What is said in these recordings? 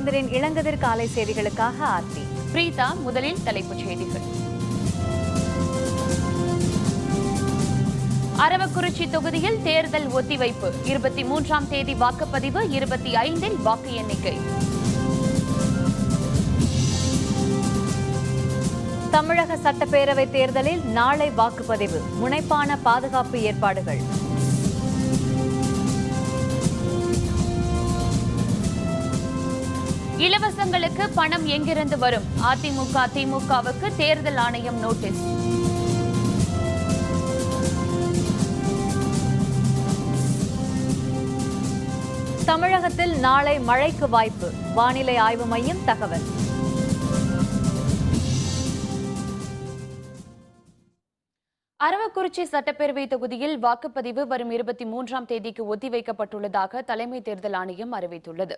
வேந்தரின் இளங்கதிர் காலை செய்திகளுக்காக ஆர்த்தி. பிரீதா, முதலில் தலைப்புச் செய்திகள். அரவக்குறிச்சி தொகுதியில் தேர்தல் ஒத்திவைப்பு. 23ஆம் தேதி வாக்குப்பதிவு, 25இல் வாக்கு எண்ணிக்கை. தமிழக சட்டப்பேரவை தேர்தலில் நாளை வாக்குப்பதிவு. முனைப்பான பாதுகாப்பு ஏற்பாடுகள். இலவசங்களுக்கு பணம் எங்கிருந்து வரும்? அதிமுக திமுகவுக்கு தேர்தல் ஆணையம் நோட்டீஸ். தமிழகத்தில் நாளை மழைக்கு வாய்ப்பு. வானிலை ஆய்வு மையம் தகவல். அரவக்குறிச்சி சட்டப்பேரவை தொகுதியில் வாக்குப்பதிவு வரும் 23ஆம் தேதிக்கு ஒத்திவைக்கப்பட்டுள்ளதாக தலைமை தேர்தல் ஆணையம் அறிவித்துள்ளது.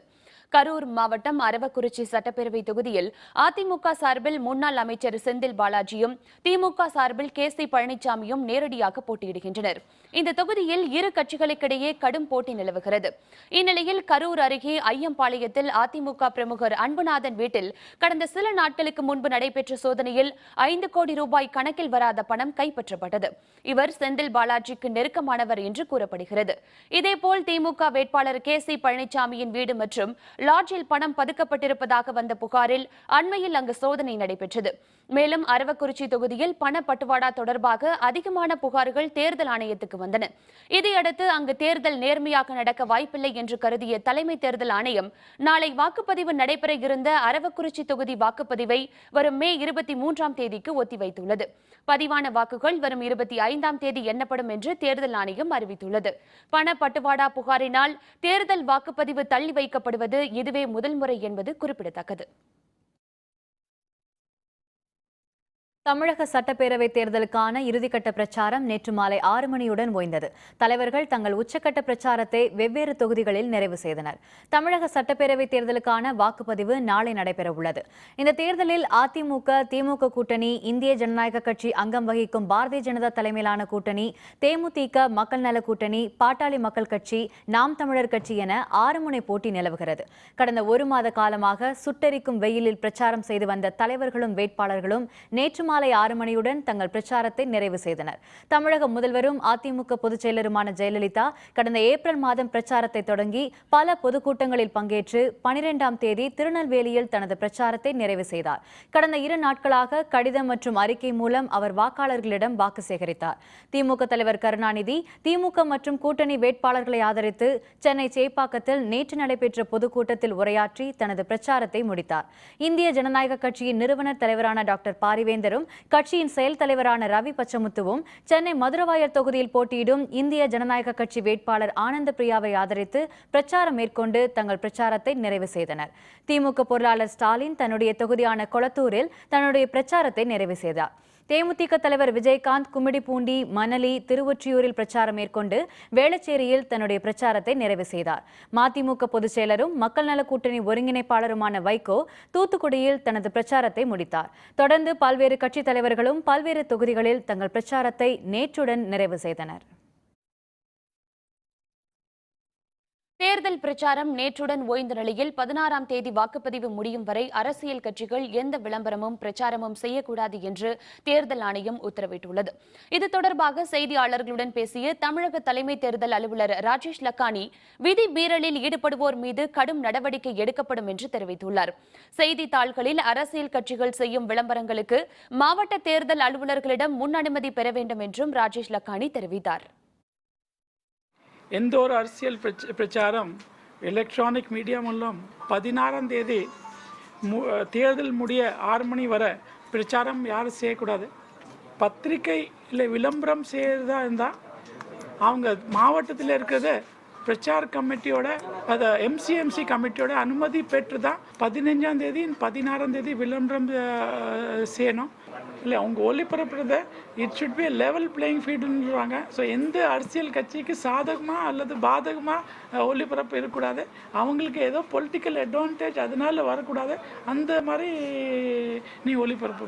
கரூர் மாவட்டம் அரவக்குறிச்சி சட்டப்பேரவை தொகுதியில் அதிமுக சார்பில் முன்னாள் அமைச்சர் செந்தில் பாலாஜியும் திமுக சார்பில் கே.சி. பழனிசாமியும் நேரடியாக போட்டியிடுகின்றனர். இந்த தொகுதியில் இரு கட்சிகளுக்கிடையே கடும் போட்டி நிலவுகிறது. இந்நிலையில் கரூர் அருகே ஐயம்பாளையத்தில் அதிமுக பிரமுகர் அன்புநாதன் வீட்டில் கடந்த சில நாட்களுக்கு முன்பு நடைபெற்ற சோதனையில் 5 கோடி ரூபாய் கணக்கில் வராத பணம் கைப்பற்றப்பட்டது. இவர் செந்தில் பாலாஜிக்கு நெருக்கமானவர் என்று கூறப்படுகிறது. இதேபோல் திமுக வேட்பாளர் கே.சி. பழனிசாமியின் வீடு மற்றும் லாட்ஜில் பணம் பதுக்கப்பட்டிருப்பதாக வந்த புகாரில் அண்மையில் அங்கு சோதனை நடைபெற்றது. மேலும் அரவக்குறிச்சி தொகுதியில் பண பட்டுவாடா தொடர்பாக அதிகமான புகார்கள் தேர்தல் ஆணையத்துக்கு வந்தன. இதையடுத்து அங்கு தேர்தல் நேர்மையாக நடக்க வாய்ப்பில்லை என்று கருதிய தலைமை தேர்தல் ஆணையம் நாளை வாக்குப்பதிவு நடைபெற இருந்த அரவக்குறிச்சி தொகுதி வாக்குப்பதிவை வரும் மே 23ஆம் தேதிக்கு ஒத்திவைத்துள்ளது. பதிவான வாக்குகள் வரும் 25ஆம் தேதி எண்ணப்படும் என்று தேர்தல் ஆணையம் அறிவித்துள்ளது. பண பட்டுவாடா புகாரினால் தேர்தல் வாக்குப்பதிவு தள்ளி வைக்கப்படுவது இதுவே முதல் முறை என்பது குறிப்பிடத்தக்கது. தமிழக சட்டப்பேரவை தேர்தலுக்கான இறுதிக்கட்ட பிரச்சாரம் நேற்று மாலை 6 மணியுடன் ஓய்ந்தது. தலைவர்கள் தங்கள் உச்சக்கட்ட பிரச்சாரத்தை வெவ்வேறு தொகுதிகளில் நிறைவு செய்தனர். தமிழக சட்டப்பேரவை தேர்தலுக்கான வாக்குப்பதிவு நாளை நடைபெற உள்ளது. இந்த தேர்தலில் அதிமுக திமுக கூட்டணி, இந்திய ஜனநாயக கட்சி அங்கம் வகிக்கும் பாரதிய ஜனதா தலைமையிலான கூட்டணி, தேமுதிக மக்கள் நல கூட்டணி, பாட்டாளி மக்கள் கட்சி, நாம் தமிழர் கட்சி என 6 முனை போட்டி நிலவுகிறது. கடந்த 1 மாத காலமாக சுட்டெரிக்கும் வெயிலில் பிரச்சாரம் செய்து வந்த தலைவர்களும் வேட்பாளர்களும் நேற்று மாலை 6 மணியுடன் தங்கள் பிரச்சாரத்தை நிறைவு செய்தனர். தமிழக முதல்வரும் அதிமுக பொதுச் செயலருமான ஜெயலலிதா கடந்த ஏப்ரல் மாதம் பிரச்சாரத்தை தொடங்கி பல பொதுக்கூட்டங்களில் பங்கேற்று 12ஆம் தேதி திருநெல்வேலியில் தனது பிரச்சாரத்தை நிறைவு செய்தார். கடந்த 2 நாட்களாக கடிதம் மற்றும் அறிக்கை மூலம் அவர் வாக்காளர்களிடம் வாக்கு சேகரித்தார். திமுக தலைவர் கருணாநிதி திமுக மற்றும் கூட்டணி வேட்பாளர்களை ஆதரித்து சென்னை சேப்பாக்கத்தில் நேற்று நடைபெற்ற பொதுக்கூட்டத்தில் உரையாற்றி தனது பிரச்சாரத்தை முடித்தார். இந்திய ஜனநாயக கட்சியின் நிறுவனர் தலைவரான டாக்டர் பாரிவேந்தரும் கட்சியின் செயல் தலைவரான ரவி பச்சமுத்துவும் சென்னை மதுரவாயல் தொகுதியில் போட்டியிடும் இந்திய ஜனநாயக கட்சி வேட்பாளர் ஆனந்த பிரியாவை ஆதரித்து பிரச்சாரம் மேற்கொண்டு தங்கள் பிரச்சாரத்தை நிறைவு செய்தனர். திமுக பொருளாளர் ஸ்டாலின் தன்னுடைய தொகுதியான கொளத்தூரில் தன்னுடைய பிரச்சாரத்தை நிறைவு செய்தார். தேமுதிக தலைவர் விஜயகாந்த் கும்மிடிப்பூண்டி, மணலி, திருவொற்றியூரில் பிரச்சாரம் மேற்கொண்டு வேளச்சேரியில் தன்னுடைய பிரச்சாரத்தை நிறைவு செய்தார். மதிமுக பொதுச் செயலரும் மக்கள் நல கூட்டணி ஒருங்கிணைப்பாளருமான வைகோ தூத்துக்குடியில் தனது பிரச்சாரத்தை முடித்தார். தொடர்ந்து பல்வேறு கட்சித் தலைவர்களும் பல்வேறு தொகுதிகளில் தங்கள் பிரச்சாரத்தை நேற்றுடன் நிறைவு செய்தனர். தேர்தல் பிரச்சாரம் நேற்றுடன் ஓய்ந்த நிலையில் 16ஆம் தேதி வாக்குப்பதிவு முடியும் வரை அரசியல் கட்சிகள் எந்த விளம்பரமும் பிரச்சாரமும் செய்யக்கூடாது என்று தேர்தல் ஆணையம் உத்தரவிட்டுள்ளது. இது தொடர்பாக செய்தியாளர்களுடன் பேசிய தமிழக தலைமை தேர்தல் அலுவலர் ராஜேஷ் லக்கானி விதி மீறலில் ஈடுபடுவோர் மீது கடும் நடவடிக்கை எடுக்கப்படும் என்று தெரிவித்துள்ளார். செய்தித்தாள்களில் அரசியல் கட்சிகள் செய்யும் விளம்பரங்களுக்கு மாவட்ட தேர்தல் அலுவலர்களிடம் முன் அனுமதி பெற வேண்டும் என்றும் ராஜேஷ் லக்கானி தெரிவித்தார். எந்த ஒரு அரசியல் பிரச்சாரம் எலக்ட்ரானிக் மீடியா மூலம் 16ஆம் தேதி தேர்தல் முடிய 6 மணி வரை பிரச்சாரம் யாரும் செய்யக்கூடாது. பத்திரிகை இல்லை விளம்பரம் செய்யறதா இருந்தால் அவங்க மாவட்டத்தில் இருக்கிறத பிரச்சார கமிட்டியோட அதை எம்சிஎம்சி கமிட்டியோட அனுமதி பெற்று தான் 15ஆம் தேதி 16ஆம் தேதி விளம்பரம் செய்யணும். இல்லை அவங்க ஒளிபரப்புறத it should be level playing ஃபீல்டுன்றாங்க. ஸோ எந்த அரசியல் கட்சிக்கு சாதகமாக அல்லது பாதகமாக ஒளிபரப்பு இருக்கக்கூடாது. அவங்களுக்கு ஏதோ பொலிட்டிக்கல் அட்வான்டேஜ் அதனால வரக்கூடாது. அந்த மாதிரி நீ ஒளிபரப்பு.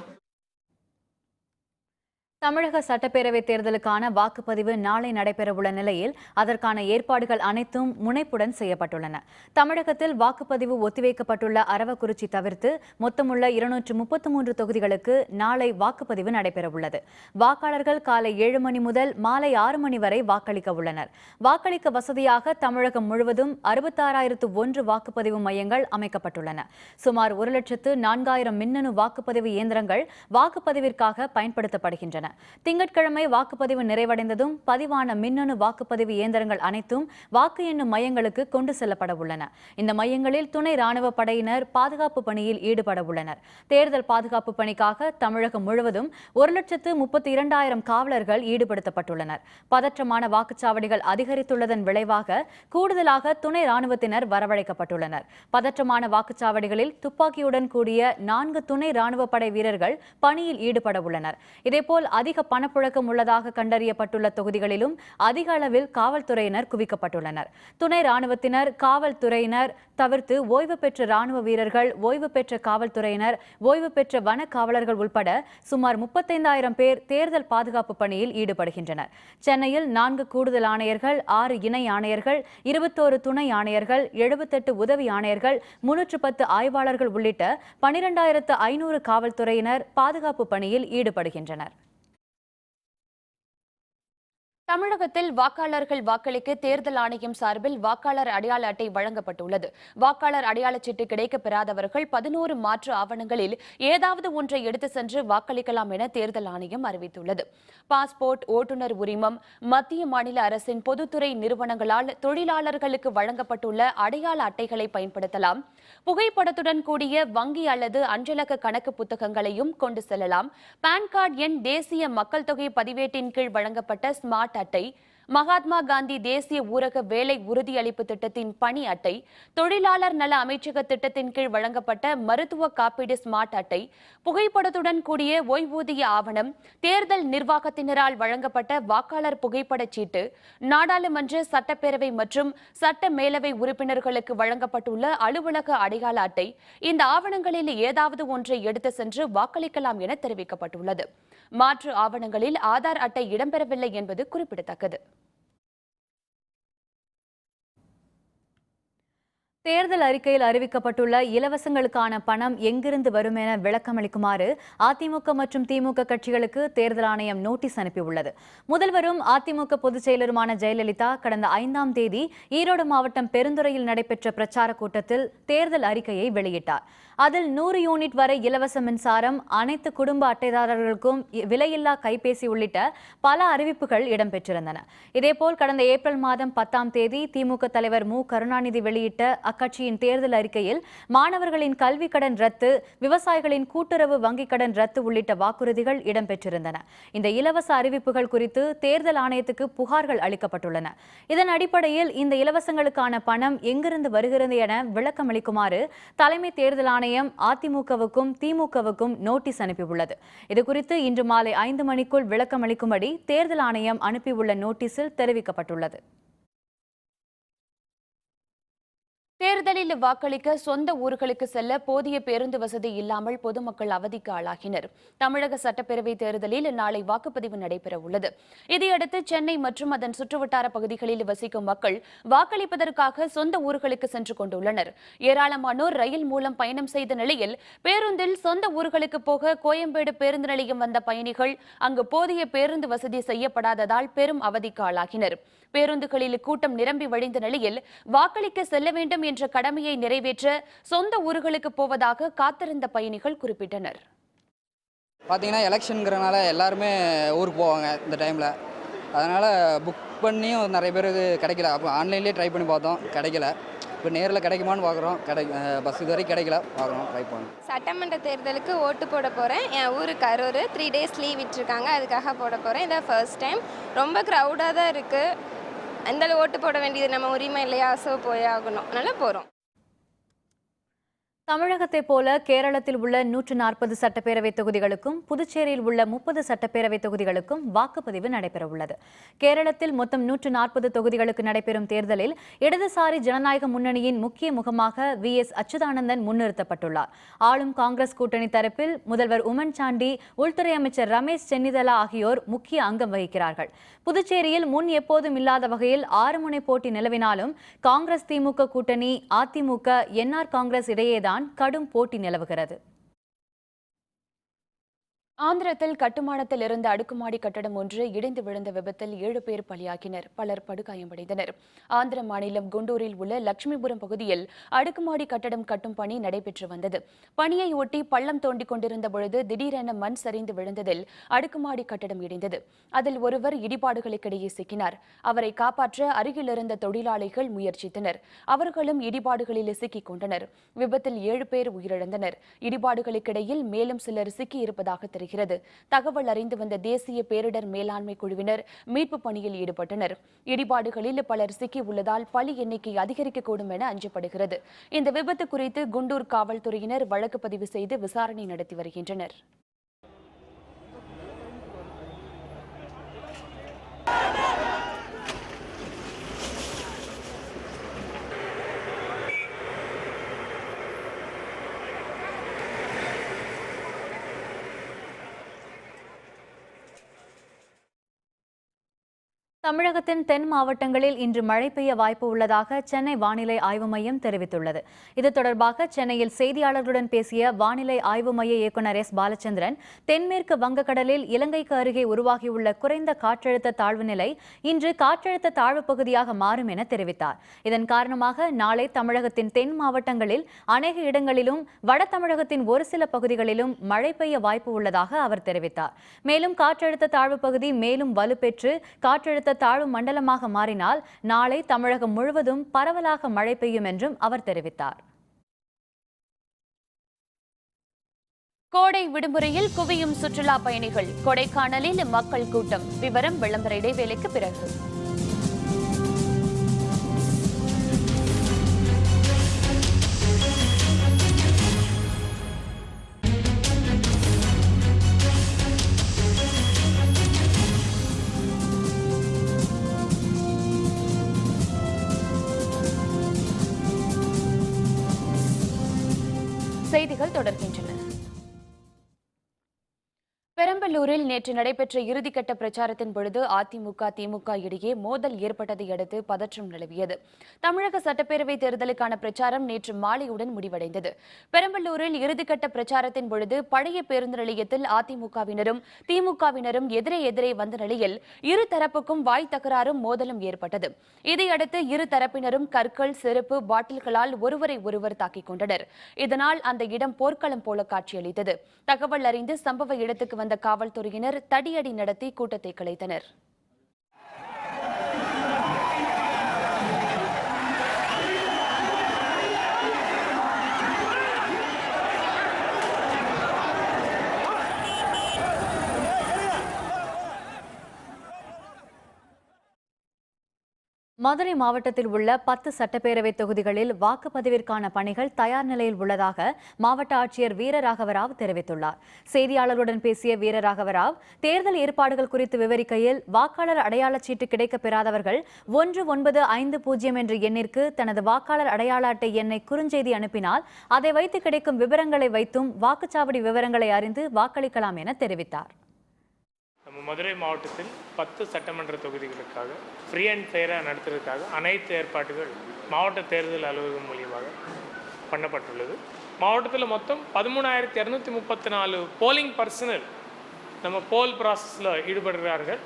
தமிழக சட்டப்பேரவைத் தேர்தலுக்கான வாக்குப்பதிவு நாளை நடைபெறவுள்ள நிலையில் அதற்கான ஏற்பாடுகள் அனைத்தும் முனைப்புடன் செய்யப்பட்டுள்ளன. தமிழகத்தில் வாக்குப்பதிவு ஒத்திவைக்கப்பட்டுள்ள அரவக்குறிச்சி தவிர்த்து மொத்தமுள்ள 233 தொகுதிகளுக்கு நாளை வாக்குப்பதிவு நடைபெறவுள்ளது. வாக்காளர்கள் காலை 7 மணி முதல் மாலை 6 மணி வரை வாக்களிக்க உள்ளனர். வாக்களிக்க வசதியாக தமிழகம் முழுவதும் 66,001 வாக்குப்பதிவு மையங்கள் அமைக்கப்பட்டுள்ளன. சுமார் 1,04,000 மின்னணு வாக்குப்பதிவு இயந்திரங்கள் வாக்குப்பதிவிற்காக பயன்படுத்தப்படுகின்றன. திங்கட்கிழமை வாக்குப்பதிவு நிறைவடைந்ததும் பதிவான மின்னணு வாக்குப்பதிவு இயந்திரங்கள் அனைத்தும் வாக்கு எண்ணும் மையங்களுக்கு கொண்டு செல்லப்பட உள்ளன. இந்த மையங்களில் துணை ராணுவ படையினர் பாதுகாப்பு பணியில் ஈடுபட உள்ளனர். தேர்தல் பாதுகாப்பு பணிக்காக தமிழகம் முழுவதும் 1,32,000 காவலர்கள் ஈடுபடுத்தப்பட்டுள்ளனர். பதற்றமான வாக்குச்சாவடிகள் அதிகரித்துள்ளதன் விளைவாக கூடுதலாக துணை ராணுவத்தினர் வரவழைக்கப்பட்டுள்ளனர். பதற்றமான வாக்குச்சாவடிகளில் துப்பாக்கியுடன் கூடிய 4 துணை ராணுவ படை வீரர்கள் பணியில் ஈடுபட உள்ளனர். இதேபோல் அதிக பணப்புழக்கம் உள்ளதாக கண்டறியப்பட்டுள்ள தொகுதிகளிலும் அதிக அளவில் காவல்துறையினர் குவிக்கப்பட்டுள்ளனர். துணை ராணுவத்தினர், காவல்துறையினர் தவிர்த்து ஓய்வு பெற்ற ராணுவ வீரர்கள், ஓய்வு பெற்ற காவல்துறையினர், ஓய்வு பெற்ற வன காவலர்கள் உட்பட சுமார் 35,000 பேர் தேர்தல் பாதுகாப்பு பணியில் ஈடுபடுகின்றனர். சென்னையில் 4 கூடுதல் ஆணையர்கள், 6 இணை ஆணையர்கள், 21 துணை ஆணையர்கள், 78 உதவி ஆணையர்கள், 310 ஆய்வாளர்கள் உள்ளிட்ட 12,500 காவல்துறையினர் பாதுகாப்பு பணியில் ஈடுபடுகின்றனர். தமிழகத்தில் வாக்காளர்கள் வாக்களிக்க தேர்தல் ஆணையம் சார்பில் வாக்காளர் அடையாள அட்டை வழங்கப்பட்டுள்ளது. வாக்காளர் அடையாளச் சீட்டு கிடைக்கப் பெறாதவர்கள் 11 மாற்று ஆவணங்களில் ஏதாவது ஒன்றை எடுத்து சென்று வாக்களிக்கலாம் என தேர்தல் ஆணையம் அறிவித்துள்ளது. பாஸ்போர்ட், ஓட்டுநர் உரிமம், மத்திய மாநில அரசின் பொதுத்துறை நிறுவனங்களால் தொழிலாளர்களுக்கு வழங்கப்பட்டுள்ள அடையாள அட்டைகளை பயன்படுத்தலாம். புகைப்படத்துடன் கூடிய வங்கி அல்லது அஞ்சலக கணக்கு புத்தகங்களையும் கொண்டு செல்லலாம். பான் கார்டு எண், தேசிய மக்கள் தொகை பதிவேட்டின் கீழ் வழங்கப்பட்ட ஸ்மார்ட் அட்டை, மகாத்மா காந்தி தேசிய ஊரக வேலை உறுதியளிப்பு திட்டத்தின் பணி அட்டை, தொழிலாளர் நல அமைச்சக திட்டத்தின் கீழ் வழங்கப்பட்ட மருத்துவ காப்பீடு ஸ்மார்ட் அட்டை, புகைப்படத்துடன் கூடிய ஓய்வூதிய ஆவணம், தேர்தல் நிர்வாகத்தினரால் வழங்கப்பட்ட வாக்காளர் புகைப்படச் சீட்டு, நாடாளுமன்ற, சட்டப்பேரவை மற்றும் சட்ட மேலவை உறுப்பினர்களுக்கு வழங்கப்பட்டுள்ள அலுவலக அடையாள அட்டை, இந்த ஆவணங்களில் ஏதாவது ஒன்றை எடுத்து சென்று வாக்களிக்கலாம் என தெரிவிக்கப்பட்டுள்ளது. மாற்று ஆவணங்களில் ஆதார் அட்டை இடம்பெறவில்லை என்பது குறிப்பிடத்தக்கது. தேர்தல் அறிக்கையில் அறிவிக்கப்பட்டுள்ள இலவசங்களுக்கான பணம் எங்கிருந்து வரும் என விளக்கமளிக்குமாறு அதிமுக மற்றும் திமுக கட்சிகளுக்கு தேர்தல் ஆணையம் நோட்டீஸ் அனுப்பியுள்ளது. முதல்வரும் அதிமுக பொதுச் செயலருமான ஜெயலலிதா கடந்த 5ஆம் தேதி ஈரோடு மாவட்டம் பெருந்துறையில் நடைபெற்ற பிரச்சார கூட்டத்தில் தேர்தல் அறிக்கையை வெளியிட்டார். அதில் 100 யூனிட் வரை இலவச மின்சாரம், அனைத்து குடும்ப அட்டைதாரர்களுக்கும் விலையில்லா கைபேசி உள்ளிட்ட பல அறிவிப்புகள் இடம்பெற்றிருந்தன. இதேபோல் கடந்த ஏப்ரல் மாதம் 10ஆம் தேதி திமுக தலைவர் மு கருணாநிதி வெளியிட்ட அக்கட்சியின் தேர்தல் அறிக்கையில் மாணவர்களின் கல்வி கடன் ரத்து, விவசாயிகளின் கூட்டுறவு வங்கிக் கடன் ரத்து உள்ளிட்ட வாக்குறுதிகள் இடம்பெற்றிருந்தன. இந்த இலவச அறிவிப்புகள் குறித்து தேர்தல் ஆணையத்துக்கு புகார்கள் அளிக்கப்பட்டுள்ளன. இதன் அடிப்படையில் இந்த இலவசங்களுக்கான பணம் எங்கிருந்து வருகிறது என விளக்கமளிக்குமாறு தலைமை தேர்தல் ஆணையம் அதிமுகவுக்கும் திமுகவுக்கும் நோட்டீஸ் அனுப்பியுள்ளது. இதுகுறித்து இன்று மாலை 5 மணிக்குள் விளக்கமளிக்கும்படி தேர்தல் ஆணையம் அனுப்பியுள்ள நோட்டீஸில் தெரிவிக்கப்பட்டுள்ளது. தேர்தலில் வாக்களிக்க சொந்த ஊர்களுக்கு செல்ல போதிய பேருந்து வசதி இல்லாமல் பொதுமக்கள் அவதிக்கு ஆளாகினர். தமிழக சட்டப்பேரவை தேர்தலில் நாளை வாக்குப்பதிவு நடைபெற உள்ளது. இதையடுத்து சென்னை மற்றும் அதன் சுற்றுவட்டார பகுதிகளில் வசிக்கும் மக்கள் வாக்களிப்பதற்காக சொந்த ஊர்களுக்கு சென்று கொண்டுள்ளனர். ஏராளமானோர் ரயில் மூலம் பயணம் செய்த நிலையில் பேருந்தில் சொந்த ஊர்களுக்கு போக கோயம்பேடு பேருந்து நிலையம் வந்த பயணிகள் அங்கு போதிய பேருந்து வசதி செய்யப்படாததால் பெரும் அவதிக்கு ஆளாகினர். பேருந்துகளில் கூட்டம் நிரம்பி வழிந்த நிலையில் வாக்களிக்க செல்ல வேண்டும் என்ற கடமையை நிறைவேற்ற சொந்த ஊர்களுக்கு போவதாக காத்திருந்த பயணிகள் குறிப்பிட்டனர். பார்த்தீங்கன்னா எலெக்ஷனுங்கிறனால எல்லாருமே ஊருக்கு போவாங்க இந்த டைமில். அதனால் புக் பண்ணியும் நிறைய பேருக்கு கிடைக்கல. அப்போ ஆன்லைன்லேயே ட்ரை பண்ணி பார்த்தோம், கிடைக்கல. இப்போ நேரில் கிடைக்குமான்னு பார்க்குறோம், பஸ் இது வரைக்கும் கிடைக்கல, பார்க்குறோம், ட்ரை பண்ணோம். சட்டமன்ற தேர்தலுக்கு ஓட்டு போட போகிறேன். என் ஊர் கரூர். 3 டேஸ் லீவ் விட்டுருக்காங்க, அதுக்காக போட போகிறேன். இதான் ஃபர்ஸ்ட் டைம். ரொம்ப க்ரௌடாக தான் இருக்குது. அந்த ஓட்டு போட வேண்டியது நம்ம உரிமை இல்லையா, ஸோ போய் ஆகணும், அதனால் போகிறோம். தமிழகத்தைப் போல கேரளத்தில் உள்ள 140 சட்டப்பேரவை தொகுதிகளுக்கும் புதுச்சேரியில் உள்ள 30 சட்டப்பேரவை தொகுதிகளுக்கும் வாக்குப்பதிவு நடைபெறவுள்ளது. கேரளத்தில் மொத்தம் 140 தொகுதிகளுக்கு நடைபெறும் தேர்தலில் இடதுசாரி ஜனநாயக முன்னணியின் முக்கிய முகமாக VS அச்சுதானந்தன் முன்னிறுத்தப்பட்டுள்ளார். ஆளும் காங்கிரஸ் கூட்டணி தரப்பில் முதல்வர் உம்மன் சாண்டி, உள்துறை அமைச்சர் ரமேஷ் சென்னிதலா ஆகியோர் முக்கிய அங்கம் வகிக்கிறார்கள். புதுச்சேரியில் முன் எப்போதும் இல்லாத வகையில் 6 முனை போட்டி நிலவினாலும் காங்கிரஸ் திமுக கூட்டணி, அதிமுக, NR காங்கிரஸ் இடையேதான் கடும் போட்டி நிலவுகிறது. ஆந்திரத்தில் கட்டுமானத்தில் இருந்த அடுக்குமாடி கட்டடம் ஒன்று இடிந்து விழுந்த விபத்தில் 7 பேர் பலியாகினர். பலர் படுகாயமடைந்தனர். ஆந்திர மாநிலம் குண்டூரில் உள்ள லட்சுமிபுரம் பகுதியில் அடுக்குமாடி கட்டடம் கட்டும் பணி நடைபெற்று வந்தது. பணியை ஒட்டி பள்ளம் தோண்டிக் கொண்டிருந்த பொழுது திடீரென மண் சரிந்து விழுந்ததில் அடுக்குமாடி கட்டடம் இடிந்தது. அதில் ஒருவர் இடிபாடுகளுக்கிடையே சிக்கினார். அவரை காப்பாற்ற அருகில் இருந்த தொழிலாளிகள் முயற்சித்தனர். அவர்களும் இடிபாடுகளில் சிக்கிக் கொண்டனர். விபத்தில் 7 பேர் உயிரிழந்தனர். இடிபாடுகளுக்கிடையில் மேலும் சிலர் சிக்கியிருப்பதாக தெரிகிறது. தகவல் அறிந்து வந்த தேசிய பேரிடர் மேலாண்மை குழுவினர் மீட்பு பணியில் ஈடுபட்டனர். இடிபாடுகளில் பலர் சிக்கி உள்ளதால் பலி எண்ணிக்கை அதிகரிக்கக்கூடும் என அஞ்சப்படுகிறது. இந்த விபத்து குறித்து குண்டூர் காவல்துறையினர் வழக்கு பதிவு செய்து விசாரணை நடத்தி வருகின்றனர். தமிழகத்தின் தென் மாவட்டங்களில் இன்று மழை பெய்ய வாய்ப்பு உள்ளதாக சென்னை வானிலை ஆய்வு மையம் தெரிவித்துள்ளது. இது தொடர்பாக சென்னையில் செய்தியாளர்களுடன் பேசிய வானிலை ஆய்வு மைய இயக்குநர் S. பாலச்சந்திரன், தென்மேற்கு வங்கக்கடலில் இலங்கைக்கு அருகே உருவாகியுள்ள குறைந்த காற்றழுத்த தாழ்வு நிலை இன்று காற்றழுத்த தாழ்வு பகுதியாக மாறும் என தெரிவித்தார். இதன் காரணமாக நாளை தமிழகத்தின் தென் மாவட்டங்களில் அநேக இடங்களிலும் வட தமிழகத்தின் ஒரு சில பகுதிகளிலும் மழை பெய்ய வாய்ப்பு உள்ளதாக அவர் தெரிவித்தார். மேலும் காற்றழுத்த தாழ்வு பகுதி மேலும் வலுப்பெற்று காற்றழுத்த தாழ்வு மண்டலமாக மாறினால் நாளை தமிழகம் முழுவதும் பரவலாக மழை பெய்யும் என்றும் அவர் தெரிவித்தார். கோடை விடுமுறையில் குவியும் சுற்றுலா பயணிகள். கொடைக்கானலில் மக்கள் கூட்டம். விவரம் விளம்பர இடைவேளைக்கு பிறகு. செய்திகள் தொடர்கின்றன. பெரம்பலூரில் நேற்று நடைபெற்ற இறுதிக்கட்ட பிரச்சாரத்தின் பொழுது அதிமுக, திமுக இடையே மோதல் ஏற்பட்டதை அடுத்து பதற்றம் நிலவியது. தமிழக சட்டப்பேரவை தேர்தலுக்கான பிரச்சாரம் நேற்று மாலையுடன் முடிவடைந்தது. பெரம்பலூரில் இறுதிக்கட்ட பிரச்சாரத்தின் பொழுது பழைய பேருந்து நிலையத்தில் அதிமுகவினரும் திமுகவினரும் எதிரே வந்த நிலையில் இரு தரப்புக்கும் வாய் தகராறும் மோதலும் ஏற்பட்டது. இதையடுத்து இரு தரப்பினரும் கற்கள், செருப்பு, பாட்டில்களால் ஒருவரை ஒருவர் தாக்கிக் கொண்டனர். இதனால் அந்த இடம் போர்க்களம் போல காட்சியளித்தது. தகவல் அறிந்து சம்பவ இடத்துக்கு வந்த காவல்துறையினர் தடியடி நடத்தி கூட்டத்தை கலைத்தனர். மதுரை மாவட்டத்தில் உள்ள 10 சட்டப்பேரவை தொகுதிகளில் வாக்குப்பதிவிற்கான பணிகள் தயார் நிலையில் உள்ளதாக மாவட்ட ஆட்சியர் வீரராகவராவ் தெரிவித்துள்ளார். செய்தியாளர்களுடன் பேசிய வீரராகவராவ், தேர்தல் ஏற்பாடுகள் குறித்து விவரிக்கையில், வாக்காளர் அடையாள சீட்டு கிடைக்கப் பெறாதவர்கள் 1950 என்ற எண்ணிற்கு தனது வாக்காளர் அடையாள அட்டை எண்ணை குறுஞ்செய்தி அனுப்பினால் அதை வைத்து கிடைக்கும் விவரங்களை வைத்தும் வாக்குச்சாவடி விவரங்களை அறிந்து வாக்களிக்கலாம் என தெரிவித்தார். நம்ம மதுரை மாவட்டத்தில் 10 சட்டமன்ற தொகுதிகளுக்காக ஃப்ரீ அண்ட் ஃபேராக நடத்துறதுக்காக அனைத்து ஏற்பாடுகள் மாவட்ட தேர்தல் அலுவலகம் மூலியமாக பண்ணப்பட்டுள்ளது. மாவட்டத்தில் மொத்தம் 13,234 போலிங் பர்சனல் நம்ம போல் ப்ராசஸில் ஈடுபடுகிறார்கள்.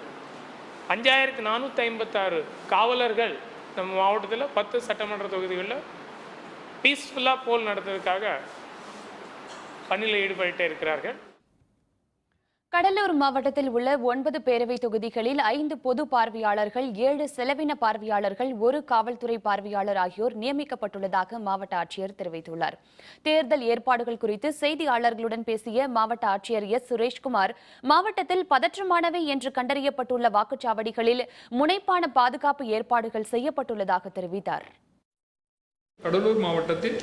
5,456 காவலர்கள் நம்ம மாவட்டத்தில் 10 சட்டமன்ற தொகுதிகளில் பீஸ்ஃபுல்லாக போல் நடத்துறதுக்காக பணியில் ஈடுபட்டு இருக்கிறார்கள். கடலூர் மாவட்டத்தில் உள்ள 9 பேரவை தொகுதிகளில் 5 பொது பார்வையாளர்கள், 7 செலவின பார்வையாளர்கள், 1 காவல்துறை பார்வையாளர் ஆகியோர் நியமிக்கப்பட்டுள்ளதாக மாவட்ட ஆட்சியர் தெரிவித்துள்ளார். தேர்தல் ஏற்பாடுகள் குறித்து செய்தியாளர்களுடன் பேசிய மாவட்ட ஆட்சியர் S. சுரேஷ்குமார், மாவட்டத்தில் பதற்றமானவை என்று கண்டறியப்பட்டுள்ள வாக்குச்சாவடிகளில் முனைப்பான பாதுகாப்பு ஏற்பாடுகள் செய்யப்பட்டுள்ளதாக தெரிவித்தார். கடலூர் மாவட்டத்தில்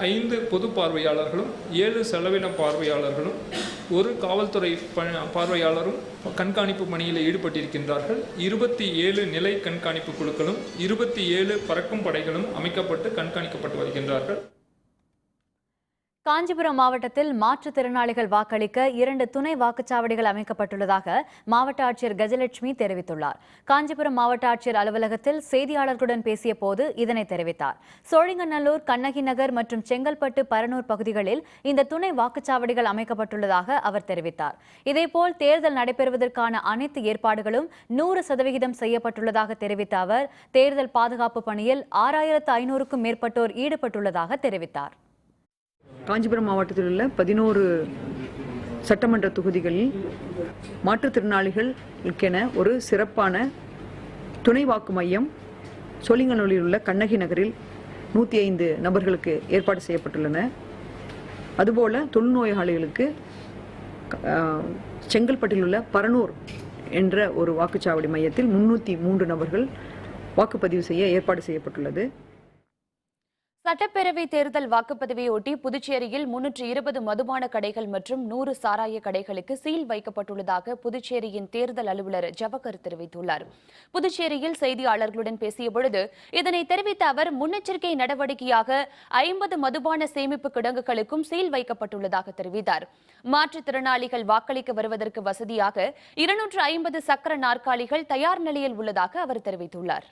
5 பொது பார்வையாளர்களும் 7 செலவின பார்வையாளர்களும் 1 காவல்துறை பார்வையாளரும் கண்காணிப்பு பணியில் ஈடுபட்டிருக்கின்றார்கள். 27 நிலை கண்காணிப்பு குழுக்களும் 27 பறக்கும் படைகளும் அமைக்கப்பட்டு கண்காணிக்கப்பட்டு வருகின்றார்கள். காஞ்சிபுரம் மாவட்டத்தில் மாற்றுத்திறனாளிகள் வாக்களிக்க 2 துணை வாக்குச்சாவடிகள் அமைக்கப்பட்டுள்ளதாக மாவட்ட ஆட்சியர் கஜலட்சுமி தெரிவித்துள்ளார். காஞ்சிபுரம் மாவட்ட ஆட்சியர் அலுவலகத்தில் செய்தியாளர்களுடன் பேசிய போது இதனை தெரிவித்தார். சோழிங்கநல்லூர், கண்ணகி நகர் மற்றும் செங்கல்பட்டு, பரனூர் பகுதிகளில் இந்த துணை வாக்குச்சாவடிகள் அமைக்கப்பட்டுள்ளதாக அவர் தெரிவித்தார். இதேபோல் தேர்தல் நடைபெறுவதற்கான அனைத்து ஏற்பாடுகளும் 100% செய்யப்பட்டுள்ளதாக தெரிவித்த அவர் தேர்தல் பாதுகாப்பு பணியில் 6500க்கும் மேற்பட்டோர் ஈடுபட்டுள்ளதாக தெரிவித்தார். காஞ்சிபுரம் மாவட்டத்தில் உள்ள 11 சட்டமன்ற தொகுதிகளில் மாற்றுத்திறனாளிகளுக்கென ஒரு சிறப்பான துணை வாக்கு மையம் சோழிங்கநல்லூரில் உள்ள கண்ணகி நகரில் 105 நபர்களுக்கு ஏற்பாடு செய்யப்பட்டுள்ளன. அதுபோல தொழுநோயாளிகளுக்கு செங்கல்பட்டில் உள்ள பரனூர் என்ற ஒரு வாக்குச்சாவடி மையத்தில் 303 நபர்கள் வாக்குப்பதிவு செய்ய ஏற்பாடு செய்யப்பட்டுள்ளது. சட்டப்பேரவை தேர்தல் வாக்குப்பதிவையொட்டி புதுச்சேரியில் 320 மதுபான கடைகள் மற்றும் 100 சாராய கடைகளுக்கு சீல் வைக்கப்பட்டுள்ளதாக புதுச்சேரியின் தேர்தல் அலுவலர் ஜவஹர் தெரிவித்துள்ளார். புதுச்சேரியில் செய்தியாளர்களுடன் பேசியபொழுது இதனை தெரிவித்த அவர் முன்னெச்சரிக்கை நடவடிக்கையாக 50 மதுபான சேமிப்பு கிடங்குகளுக்கும் சீல் வைக்கப்பட்டுள்ளதாக தெரிவித்தார். மாற்றுத்திறனாளிகள் வாக்களிக்க வருவதற்கு வசதியாக 250 சக்கர நாற்காலிகள் தயார் நிலையில் உள்ளதாக அவர் தெரிவித்துள்ளார்.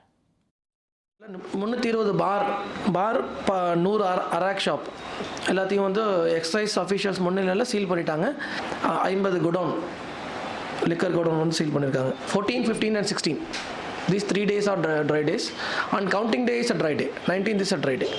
320 பார் 100 அராக் ஷாப் எல்லாத்தையும் வந்து எக்ஸைஸ் அஃபீஷியல்ஸ் முன்னிலையில் சீல் பண்ணிட்டாங்க. 50 குடோன் லிக்கர் குடோன் வந்து சீல் பண்ணியிருக்காங்க. 14, 15 and 16 these 3 days are dry days and counting day is a dry day. 19th is a dry day.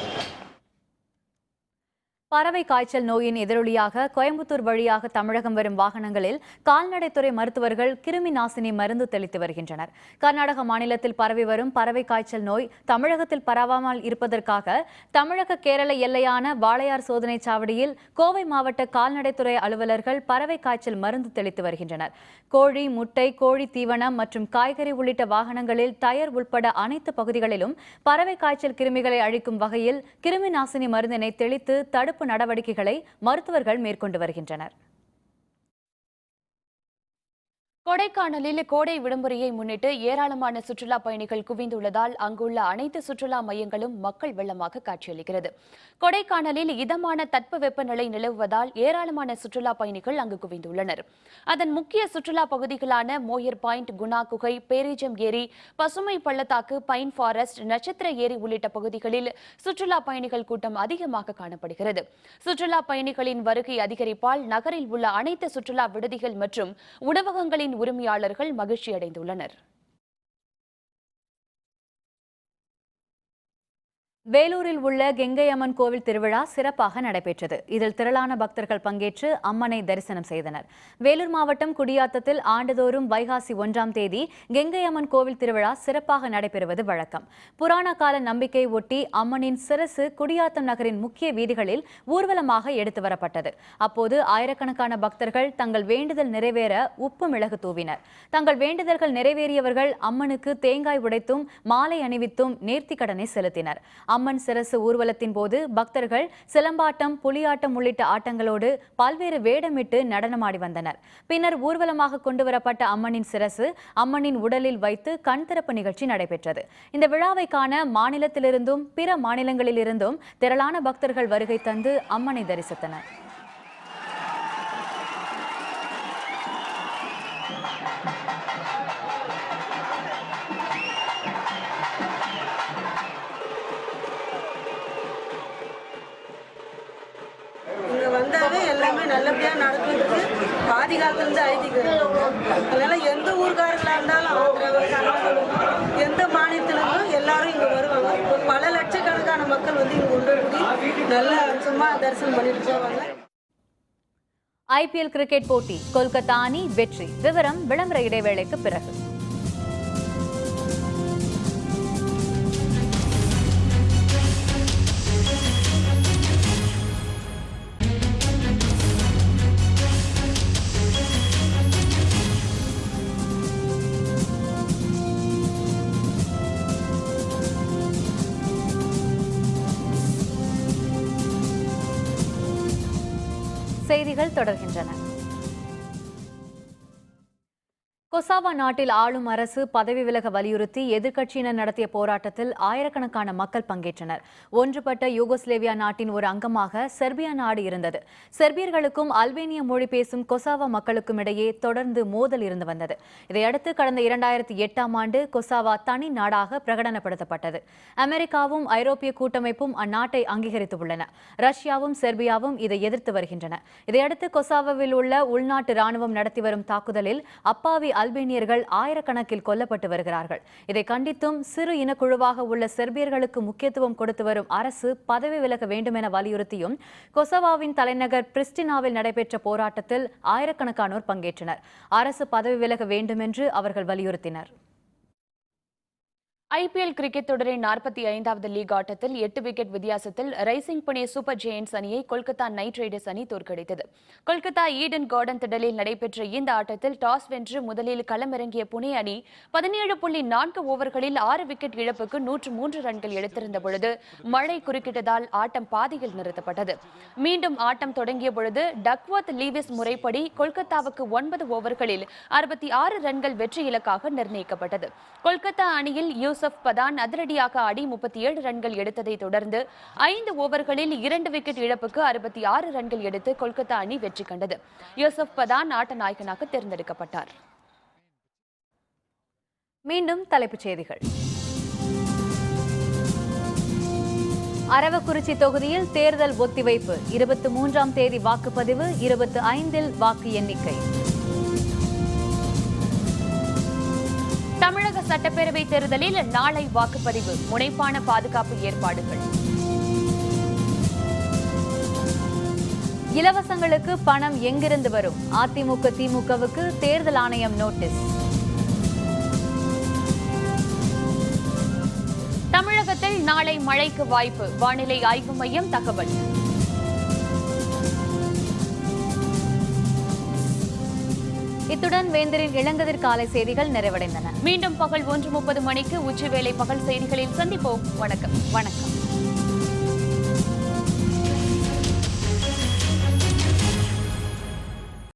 பறவை காய்ச்சல் நோயின் எதிரொலியாக கோயம்புத்தூர் வழியாக தமிழகம் வரும் வாகனங்களில் கால்நடைத்துறை மருத்துவர்கள் கிருமி நாசினி மருந்து தெளித்து வருகின்றனர். கர்நாடக மாநிலத்தில் பரவி வரும் பறவை காய்ச்சல் நோய் தமிழகத்தில் பரவாமல் இருப்பதற்காக தமிழக கேரள எல்லையான வாளையார் சோதனை சாவடியில் கோவை மாவட்ட கால்நடைத்துறை அலுவலர்கள் பறவை காய்ச்சல் மருந்து தெளித்து வருகின்றனர். கோழி, முட்டை, கோழி தீவனம் மற்றும் காய்கறி உள்ளிட்ட வாகனங்களில் டயர் உட்பட அனைத்து பகுதிகளிலும் பறவை காய்ச்சல் கிருமிகளை அழிக்கும் வகையில் கிருமி நாசினி மருந்தினை தெளித்து தடுப்பு நடவடிக்கைகளை மருத்துவர்கள் மேற்கொண்டு வருகின்றனர். கொடைக்கானலில் கோடை விடுமுறையை முன்னிட்டு ஏராளமான சுற்றுலா பயணிகள் குவிந்துள்ளதால் அங்குள்ள அனைத்து சுற்றுலா மையங்களும் மக்கள் வெள்ளமாக காட்சியளிக்கிறது. கொடைக்கானலில் இதமான தட்பவெப்பநிலை நிலவுவதால் ஏராளமான சுற்றுலா பயணிகள் அங்கு குவிந்துள்ளனர். அதன் முக்கிய சுற்றுலா பகுதிகளான மோயர் பாயிண்ட், குணா குகை, பேரிஜம் ஏரி, பசுமை பள்ளத்தாக்கு, பைன் ஃபாரஸ்ட், நட்சத்திர ஏரி உள்ளிட்ட பகுதிகளில் சுற்றுலா பயணிகள் கூட்டம் அதிகமாக காணப்படுகிறது. சுற்றுலா பயணிகளின் வருகை அதிகரிப்பால் நகரில் உள்ள அனைத்து சுற்றுலா விடுதிகள் மற்றும் உணவகங்களின் உரிமையாளர்கள் மகிழ்ச்சி அடைந்துள்ளனர். வேலூரில் உள்ள கெங்கை அம்மன் கோவில் திருவிழா சிறப்பாக நடைபெற்றது. இதில் திரளான பக்தர்கள் பங்கேற்று அம்மனை தரிசனம் செய்தனர். வேலூர் மாவட்டம் குடியாத்தத்தில் ஆண்டுதோறும் வைகாசி 1ஆம் தேதி கெங்கை அம்மன் கோவில் திருவிழா சிறப்பாக நடைபெறுவது வழக்கம். புராண கால நம்பிக்கை ஒட்டி அம்மனின் சிரசு குடியாத்தம் நகரின் முக்கிய வீதிகளில் ஊர்வலமாக எடுத்து வரப்பட்டது. அப்போது ஆயிரக்கணக்கான பக்தர்கள் தங்கள் வேண்டுதல் நிறைவேற உப்பு மிளகு தூவினர். தங்கள் வேண்டுதல்கள் நிறைவேறியவர்கள் அம்மனுக்கு தேங்காய் உடைத்தும் மாலை அணிவித்தும் நேர்த்திக்கடனை செலுத்தினர். அம்மன் சிரசு ஊர்வலத்தின் போது பக்தர்கள் சிலம்பாட்டம், புலியாட்டம் உள்ளிட்ட ஆட்டங்களோடு பல்வேறு வேடமிட்டு நடனமாடி வந்தனர். பின்னர் ஊர்வலமாக கொண்டுவரப்பட்ட அம்மனின் சிரசு அம்மனின் உடலில் வைத்து கண் திறப்பு நிகழ்ச்சி நடைபெற்றது. இந்த விழாவை காண மாநிலத்திலிருந்தும் பிற மாநிலங்களிலிருந்தும் திரளான பக்தர்கள் வருகை தந்து அம்மனை தரிசித்தனர். வந்தாவே எல்லாமே நல்லபடியாக நடக்குது. பாதி காலத்துலேருந்து ஐதீகம். அதனால எந்த ஊர்காரர்களாக இருந்தாலும் எந்த மாநிலத்திலும் எல்லாரும் இங்கே வருவாங்க. பல லட்சக்கணக்கான மக்கள் வந்து இங்கே கொண்டு கூடி நல்ல சும்மா தரிசனம் பண்ணிட்டு போவாங்க. ஐபிஎல் கிரிக்கெட் போட்டி கொல்கத்தா அணி வெற்றி. விவரம் விளம்பர இடைவேளைக்கு பிறகு. செய்திகள் தொடர்கின்றன. கொசாவா நாட்டில் ஆளும் அரசு பதவி விலக வலியுறுத்தி எதிர்க்கட்சியினர் நடத்திய போராட்டத்தில் ஆயிரக்கணக்கான மக்கள் பங்கேற்றனர். ஒன்றுபட்ட யூகோஸ்லேவியா நாட்டின் ஒரு அங்கமாக செர்பியா நாடு இருந்தது. செர்பியர்களுக்கும் அல்பேனிய மொழி பேசும் கொசாவா மக்களுக்கும் இடையே தொடர்ந்து மோதல் இருந்து வந்தது. இதையடுத்து கடந்த 2008ஆம் ஆண்டு கொசாவா தனி நாடாக பிரகடனப்படுத்தப்பட்டது. அமெரிக்காவும் ஐரோப்பிய கூட்டமைப்பும் அந்நாட்டை அங்கீகரித்துள்ளன. ரஷ்யாவும் செர்பியாவும் இதை எதிர்த்து வருகின்றன. இதையடுத்து கொசாவாவில் உள்ள உள்நாட்டு ராணுவம் நடத்தி வரும் தாக்குதலில் அப்பாவி அல்பேனியர்கள் ஆயிரக்கணக்கில் கொல்லப்பட்டு வருகிறார்கள். இதை கண்டித்தும் சிறு இனக்குழுவாக உள்ள செர்பியர்களுக்கு முக்கியத்துவம் கொடுத்து வரும் அரசு பதவி விலக வேண்டும் என வலியுறுத்தியும் கொசவாவின் தலைநகர் பிரிஸ்டினாவில் நடைபெற்ற போராட்டத்தில் ஆயிரக்கணக்கானோர் பங்கேற்றனர். அரசு பதவி விலக வேண்டும் என்று அவர்கள் வலியுறுத்தினர். IPL கிரிக்கெட் தொடரின் 45வது லீக் ஆட்டத்தில் 8 விக்கெட் வித்தியாசத்தில் ரைசிங் புனே சூப்பர் ஜெயண்ட்ஸ் அணியை கொல்கத்தா நைட் ரைடர்ஸ் அணி தோற்கடித்தது. கொல்கத்தா ஈடன் கார்டன் திடலில் நடைபெற்ற இந்த ஆட்டத்தில் டாஸ் வென்று முதலில் களமிறங்கிய புனே அணி 17.4 ஓவர்களில் 6 விக்கெட் இழப்புக்கு 103 ரன்கள் எடுத்திருந்த பொழுது மழை குறுக்கிட்டதால் ஆட்டம் பாதியில் நிறுத்தப்பட்டது. மீண்டும் ஆட்டம் தொடங்கிய பொழுது டக்வர்த் லீவிஸ் முறைப்படி கொல்கத்தாவுக்கு 9 ஓவர்களில் 66 ரன்கள் வெற்றி இலக்காக நிர்ணயிக்கப்பட்டது. கொல்கத்தா அணியில் யூசுப் பதான் அதிரடியாக ஆடி 37 ரன்கள் எடுத்ததை தொடர்ந்து 5 ஓவர்களில் 2 விக்கெட் இழப்புக்கு 66 ரன்கள் எடுத்து கொல்கத்தா அணி வெற்றி கண்டது. யூசுப் பதான் ஆட்ட நாயகனாக தேர்ந்தெடுக்கப்பட்டார். மீண்டும் தலைப்புச் செய்திகள். அரவக்குறிச்சி தொகுதியில் தேர்தல் ஒத்திவைப்பு. 23ஆம் தேதி வாக்குப்பதிவு, 25இல் வாக்கு எண்ணிக்கை. தமிழக சட்டப்பேரவை தேர்தலில் நாளை வாக்குப்பதிவு, முனைப்பான பாதுகாப்பு ஏற்பாடுகள். இலவசங்களுக்கு பணம் எங்கிருந்து வரும்? அதிமுக திமுகவுக்கு தேர்தல் ஆணையம் நோட்டீஸ். தமிழகத்தில் நாளை மழைக்கு வாய்ப்பு, வானிலை ஆய்வு மையம் தகவல். இத்துடன் வேந்தரின் இளங்கதிர் காலை செய்திகள் நிறைவடைந்தன. மீண்டும் பகல் 1:30 மணிக்கு உச்சிவேளை பகல் செய்திகளில் சந்திப்போம். வணக்கம்.